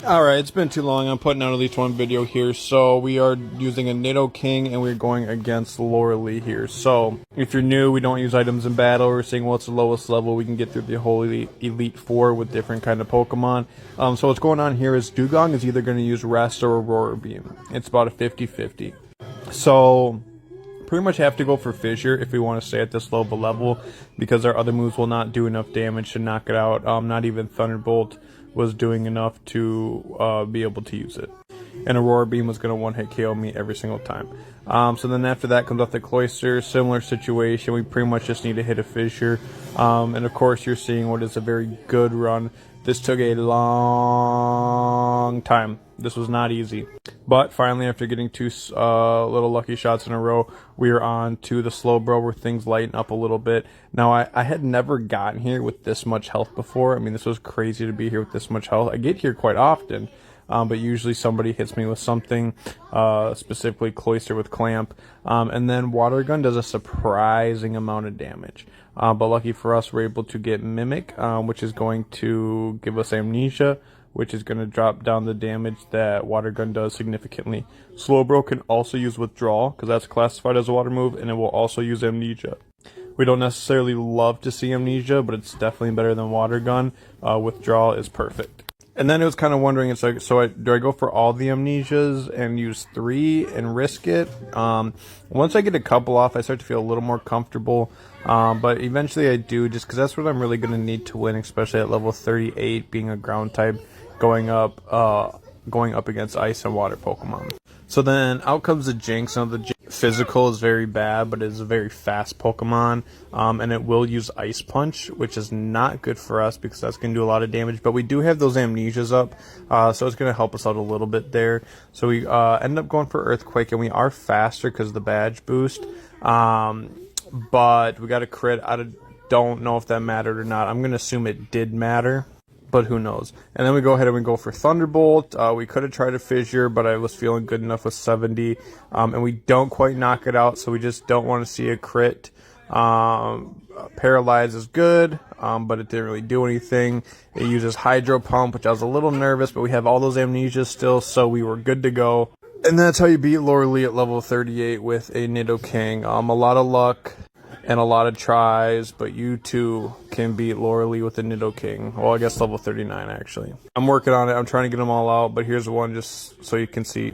Alright, it's been too long. I'm putting out at least one video here. So we are using a Nidoking and we're going against Lorelei here. So if you're new, we don't use items in battle. We're seeing what's the lowest level. We can get through the whole Elite Four with different kind of Pokemon. So what's going on here is Dugong is either going to use Rest or Aurora Beam. It's about a 50-50. So pretty much have to go for Fissure if we want to stay at this low of a level, because our other moves will not do enough damage to knock it out. Not even Thunderbolt was doing enough to be able to use it. And Aurora Beam was going to one-hit KO me every single time. So then after that comes off the Cloyster. Similar situation. We pretty much just need to hit a Fissure. And of course you're seeing what is a very good run. This took a long time. This was not easy. But finally, after getting two little lucky shots in a row, we are on to the Slowbro where things lighten up a little bit. Now, I had never gotten here with this much health before. I mean, this was crazy to be here with this much health. I get here quite often, but usually somebody hits me with something, specifically Cloyster with Clamp. And then Water Gun does a surprising amount of damage. But lucky for us, we're able to get Mimic, which is going to give us Amnesia, which is going to drop down the damage that Water Gun does significantly. Slowbro can also use Withdrawal, because that's classified as a water move, and it will also use Amnesia. We don't necessarily love to see Amnesia, but it's definitely better than Water Gun. Withdrawal is perfect. And then it was kind of wondering, it's like, do I go for all the Amnesias and use 3 and risk it? Once I get a couple off, I start to feel a little more comfortable. But eventually I do, just because that's what I'm really going to need to win, especially at level 38, being a ground type, going up against ice and water Pokemon. So then out comes the Jinx. Now the physical is very bad, but it's a very fast Pokemon, and it will use Ice Punch, which is not good for us because that's going to do a lot of damage. But we do have those Amnesias up, so it's going to help us out a little bit there. So we end up going for Earthquake, and we are faster because of the badge boost. But we got a crit. I don't know if that mattered or not. I'm going to assume it did matter, but who knows. And then we go ahead and we go for Thunderbolt. We could have tried a Fissure, but I was feeling good enough with 70. And we don't quite knock it out, so we just don't want to see a crit. Paralyze is good, but it didn't really do anything. It uses Hydro Pump, which I was a little nervous, but we have all those Amnesias still, so we were good to go. And that's how you beat Lorelei at level 38 with a Nidoking. A lot of luck and a lot of tries, but you too can beat Lorelei with a Nidoking. Well, I guess level 39 actually. I'm working on it. I'm trying to get them all out, but here's one just so you can see.